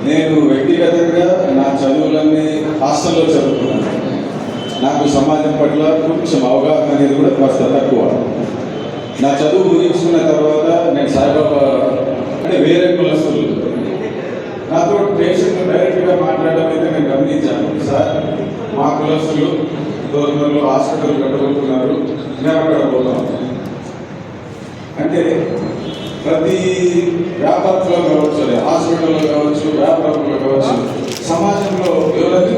నేను వ్యక్తిగతంగా నా చదువులన్నీ హాస్టల్లో చదువుకున్నాను. నాకు సమాజం పట్ల కొంచెం అవగాహన అనేది కూడా కాస్త తక్కువ. నా చదువు ముగించుకున్న తర్వాత నేను సాయిబాబా అంటే వేరే కులస్తులు నాతో పేషెంట్ డైరెక్ట్గా మాట్లాడడం అయితే నేను గమనించాను. సార్, మా కులస్తులు గవర్నర్లు హాస్పిటల్ కట్టబోతున్నారు, మేము అక్కడ పోతాం అంటే ప్రతి వ్యాపారంలో కావచ్చు, హాస్పిటల్లో కావచ్చు, వ్యాపారంలో కావచ్చు, సమాజంలో ఎవరైతే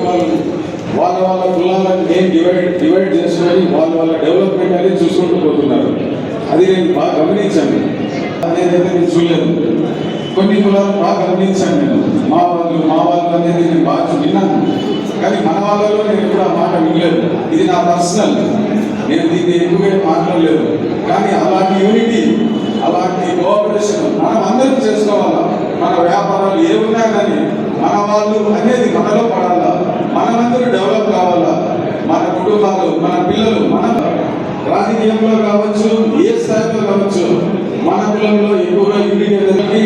వాళ్ళ కులాలను నేను డివైడ్ చేసుకొని వాళ్ళ డెవలప్మెంట్ అనేది చూసుకుంటూ పోతున్నారు. అది నేను బాగా గమనించాను. నేనైతే నేను చూడలేదు. కొన్ని కులాలు బాగా గమనించాను. నేను మా వాళ్ళు అనేది నేను బాగా విన్నాను, కానీ మన వాళ్ళలో నేను ఎప్పుడు ఆ మాట వినలేదు. ఇది నా పర్సనల్, నేను దీన్ని ఎక్కువగా మాట్లాడలేదు. కానీ అలాంటి యూనిటీ, అలాంటి కోఆపరేషన్ మనం అందరం చేసుకోవాలా. మన వ్యాపారాలు ఏమున్నా కానీ మన వాళ్ళు అనేది మనలో పడాలా. మనమందరూ డెవలప్ కావాలా. మన కుటుంబాలు, మన పిల్లలు, మన రాజకీయంలో కావచ్చు, ఏ స్థాయిలో కావచ్చు, మన కులంలో ఎక్కువగా యూనిటీ అనేది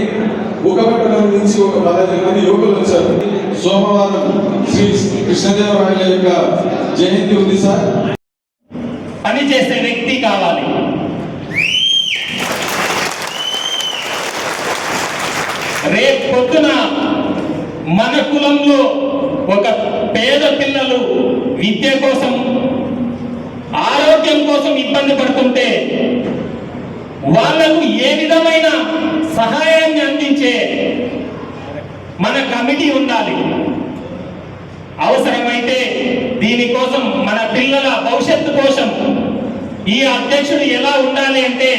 ఒకపట్టణం నుంచి ఒక 15 మంది యువకులు వచ్చారు. సోమవారం శ్రీ కృష్ణదేవరాయల యొక్క జయంతి ఉంది సార్. పనిచేసే వ్యక్తి కావాలి. రేపు పొద్దున మన కులంలో ఒక పేద పిల్లలు విద్య కోసం, ఆరోగ్యం కోసం ఇబ్బంది పడుతుంటే వాళ్లకు ఏ విధమైన సహాయాన్ని అందించే మన కమిటీ ఉండాలి. అవసరమైతే దీనికోసం మన పిల్లల భవిష్యత్తు కోసం ఈ అధ్యక్షుడు ఎలా ఉండాలి అంటే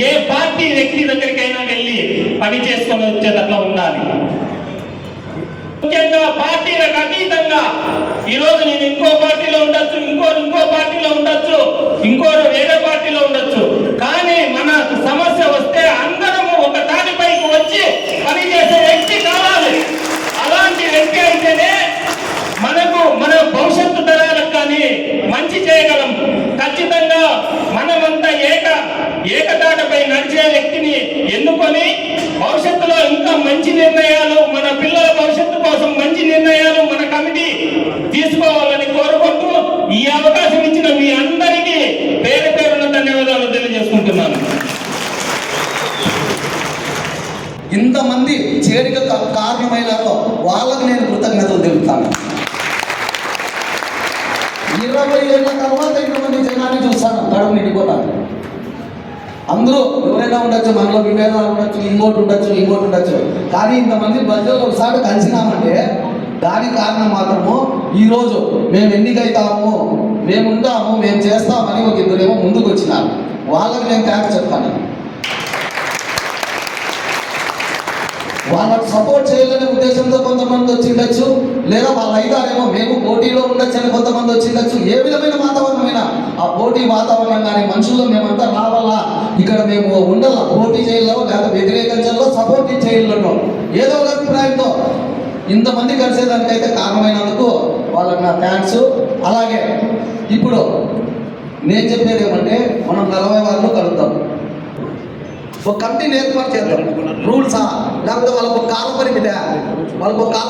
ఏ పార్టీ వ్యక్తి దగ్గరికైనా వెళ్ళి పని చేసుకొని వచ్చేటట్లా ఉండాలి. ముఖ్యంగా పార్టీలకు అతీతంగా ఈరోజు నేను ఇంకో పార్టీలో ఉండొచ్చు, ఇంకో పార్టీలో ఉండొచ్చు, వేరే పార్టీలో ఉండొచ్చు, కానీ మన సమస్య వస్తే అందరము ఒక తాటిపైకి వచ్చి పనిచేసే వ్యక్తి కావాలి. అలాంటి వ్యక్తి అయితేనే మన భవిష్యత్తు తరాలకు కానీ మంచి చేయగలం. ఖచ్చితంగా మనమంతా ఏకతాటపై నడిచే వ్యక్తిని ఎన్నుకొని భవిష్యత్తులో ఇంకా మంచి నిర్ణయాలు, మన పిల్లల భవిష్యత్తు కోసం మంచి నిర్ణయాలు మన కమిటీ తీసుకోవాలని కోరుకుంటూ ఈ అవకాశం ఇచ్చిన మీ అందరికీ పేరు పేరున ధన్యవాదాలు తెలియజేసుకుంటున్నాను. ఇంతమంది చేరిక కారణమైనారో వాళ్ళకు నేను కృతజ్ఞతలు తెలుపుతాను. 20 ఏళ్ళ తర్వాత ఇంతమంది జనాన్ని చూస్తాను, కడుపు నిండిపోతాను. అందరూ ఎవరైనా ఉండొచ్చు, మనలో విభేదాలు ఉండొచ్చు, ఇంకోటి ఉండొచ్చు, కానీ ఇంతమంది ప్రజలు ఒకసారి కలిసినామంటే దానికి కారణం మాత్రము ఈరోజు మేము ఎన్నికైతాము, మేము ఉంటాము, మేము చేస్తామని ఒక ఇద్దరేమో ముందుకు వచ్చినారు. వాళ్ళకి నేను థ్యాంక్స్ చెప్తాను. వాళ్ళకు సపోర్ట్ చేయాలనే ఉద్దేశంతో కొంతమంది వచ్చిండొచ్చు, లేదా వాళ్ళ ఐదారేమో మేము పోటీలో ఉండొచ్చు అని కొంతమంది వచ్చిండొచ్చు. ఏ విధమైన వాతావరణమైనా ఆ పోటీ వాతావరణం కానీ మనుషుల్లో మేమంతా రావాలా, ఇక్కడ మేము ఉండాలా, పోటీ చేయాలో లేదా వ్యతిరేకించాలో సపోర్ట్ చేయాలనో ఏదో ఒక అభిప్రాయంతో ఇంతమంది కలిసేదానికైతే కారణమైనందుకు వాళ్ళకి నా థ్యాంక్స్. అలాగే ఇప్పుడు నేను చెప్పేది ఏమంటే మనం 40 వాళ్ళు కలుద్దాం, ఒక కమిటీని ఏర్పాటు చేద్దాం. రూల్సా లేకపోతే వాళ్ళకు ఒక కాల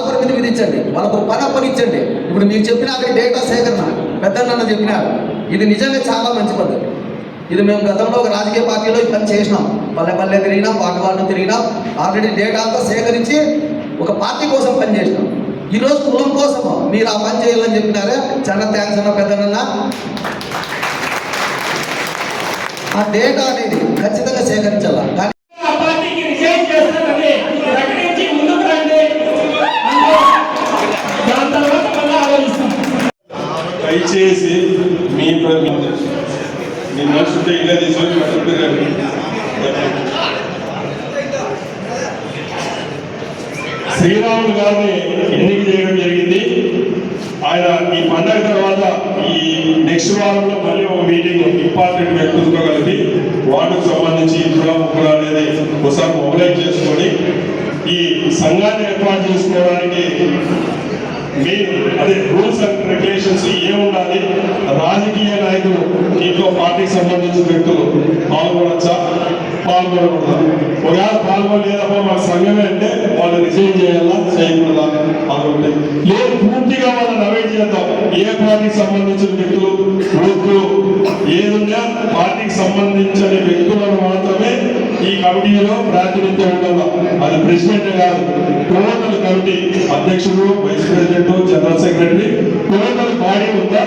పరిమితి విధించండి, వాళ్ళకు పని అప్పనిచ్చండి. ఇప్పుడు మీకు చెప్పిన డేటా సేకరణ పెద్దన్న చెప్పినారు, ఇది నిజంగా చాలా మంచి పద్ధతి. ఇది మేము గతంలో ఒక రాజకీయ పార్టీలో ఈ పని చేసినాం, పల్లె తిరిగినాం, వార్డు తిరిగినాం, ఆల్రెడీ డేటా అంతా సేకరించి ఒక పార్టీ కోసం పని చేసినాం. ఈరోజు కులం కోసం మీరు ఆ పని చేయాలని చెప్పినారే, చాలా థ్యాంక్స్ అన్న పెద్దన్న. ఆ డేటా అనేది ఖచ్చితంగా సేకరించాలా. దయచేసి మీ మనసు ఇలా తీసుకొని శ్రీరాములు గారిని ఎన్నిక చేయడం జరిగింది. ఆయన ఈ పండగ తర్వాత ఈ నెక్స్ట్ వారంలో మళ్ళీ ఒక మీటింగ్ ఇంపార్టెంట్ వ్యక్తులతో కలిపి వార్డుకు సంబంధించి ఇప్పుడు అనేది ఒకసారి మొబిలైజ్ చేసుకొని ఈ సంఘాన్ని ఏర్పాటు చేసుకోవడానికి మెయిన్ అదే రూల్స్ అండ్ రెగ్యులేషన్స్ ఏముండాలి, రాజకీయ నాయకులు దీంట్లో పార్టీకి సంబంధించిన వ్యక్తులు పాల్గొనొచ్చా, పాల్గొనకూడదా, ఒకవేళ పాల్గొనలేదప్ప మన సంఘమే అంటే వాళ్ళు రిజైన్ చేయాలా, చేయకూడదా అనుకుంటే లేదు, పూర్తిగా వాళ్ళని అవాయిడ్ చేద్దాం. ఏ పార్టీకి సంబంధించిన వ్యక్తులు గ్రూపులు ఏదున్నా పార్టీకి సంబంధించిన వ్యక్తులను మాత్రమే ఈ కమిటీలో ప్రాతినిధ్యం ఉండాలి. అది ప్రెసిడెంట్ కాదు, టోటల్ కమిటీ అధ్యక్షుడు, vice president, general secretary, total body ఉందా.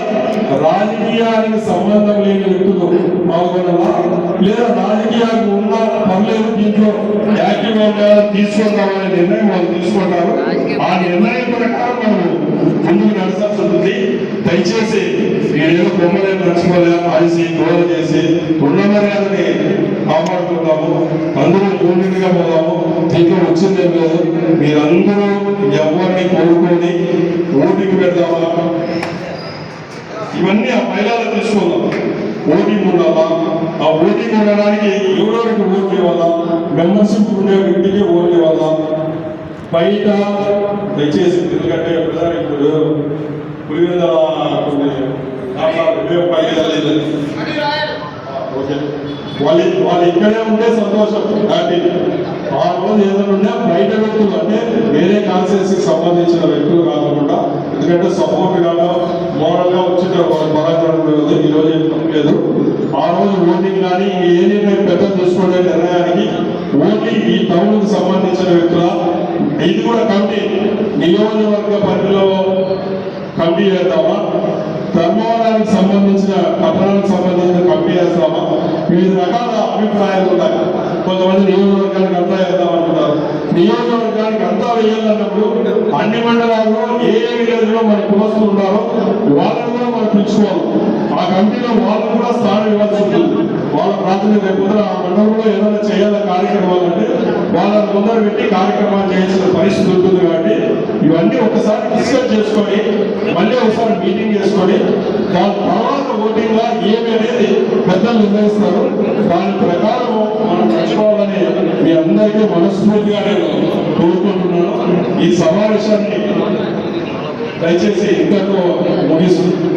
రాజకీయానికి సంబంధం లేని వ్యక్తులు పాల్గొనాలా, లేదా రాజకీయాలకు ఉన్న పర్లేదు దీంట్లో యాక్టివ్గా ఉండాలని తీసుకుందామనే నిర్ణయం వాళ్ళు తీసుకుంటారు. ఆ నిర్ణయం ప్రకారం మనం ముందుకు నడచాల్సి ఉంటుంది. దయచేసి నేనేదో బొమ్మలేని నడుచుకోలే ఆడిసి గోడ చేసి ఉన్న మర్యాదని కాపాడుకుందాము. అందరూ యూనిట్గా పోదాము. దీంట్లో వచ్చిందేం లేదు. మీరందరూ ఎవరిని కోరుకొని ఓటింగ్ పెడదామా, ఇవన్నీ ఆ మహిళలు తీసుకుందాం. ఓటింగ్ ఉండాలా, ఆ ఓటింగ్ ఉండడానికి ఎవరెవరికి ఓట్లు ఇవ్వాలా, మెంబర్షిప్ ఉండే వ్యక్తికి ఓట్లు ఇవ్వాలా. బయట దయచేసి ఎందుకంటే ఇప్పుడు పులివెందుల కొన్ని ఓకే వాళ్ళు ఇక్కడే ఉంటే సంతోషం. హ్యాపీ. ఆ రోజు ఏదైనా ఉన్నా బయట వ్యక్తులు అంటే వేరే కాన్స్టిట్యూన్సీకి సంబంధించిన వ్యక్తులు కాకుండా, ఎందుకంటే సపోర్ట్ కాగా మోడల్గా వచ్చిన పరాజనం లేదు. ఈ రోజు ఏం తప్పలేదు. ఆ రోజు ఓటింగ్ కానీ ఏ నిర్ణయం పెద్దలు తీసుకునే నిర్ణయానికి ఓన్లీ ఈ టౌన్కి సంబంధించిన వ్యక్తుల, ఇది కూడా కమిటీ నియోజకవర్గ పరిధిలో కమిటీ చేద్దామా, ధర్మవరానికి సంబంధించిన పట్టణానికి సంబంధించిన కమిటీ చేస్తామా. వివిధ రకాల అభిప్రాయాలు ఉన్నాయి. కొంతమంది నియోజకవర్గానికి అంతా వేద్దామంటున్నారు. నియోజకవర్గానికి అంతా వేయాలన్నప్పుడు అన్ని మండలాల్లో ఏ విలేజ్లో మన కులస్తులు ఉన్నారో వాళ్ళని కూడా మనం పిలుచుకోవాలి. ఆ కమిటీలో వాళ్ళకు కూడా స్థానం ఇవ్వాల్సి ఉంటుంది. వాళ్ళ ప్రాతినిధ్యం పొందిన ఆ మండలంలో ఏదైనా చేయాలని కార్యక్రమాలు అంటే వాళ్ళని ముందర పెట్టి కార్యక్రమాలు చేయాల్సిన పరిస్థితి ఉంటుంది. కాబట్టి ఇవన్నీ ఒకసారి డిస్కస్ చేసుకొని మళ్ళీ ఒకసారి మీటింగ్ చేసుకొని దాని తర్వాత ఓటింగ్ గా ఏమి అనేది పెద్దలు నిర్ణయిస్తారు. దాని ప్రకారం మనం నడుచుకోవాలని మీ అందరికీ మనస్ఫూర్తిగా నేను కోరుకుంటున్నాను. ఈ సమావేశాన్ని దయచేసి ఇంతకు ముగిస్తుంది.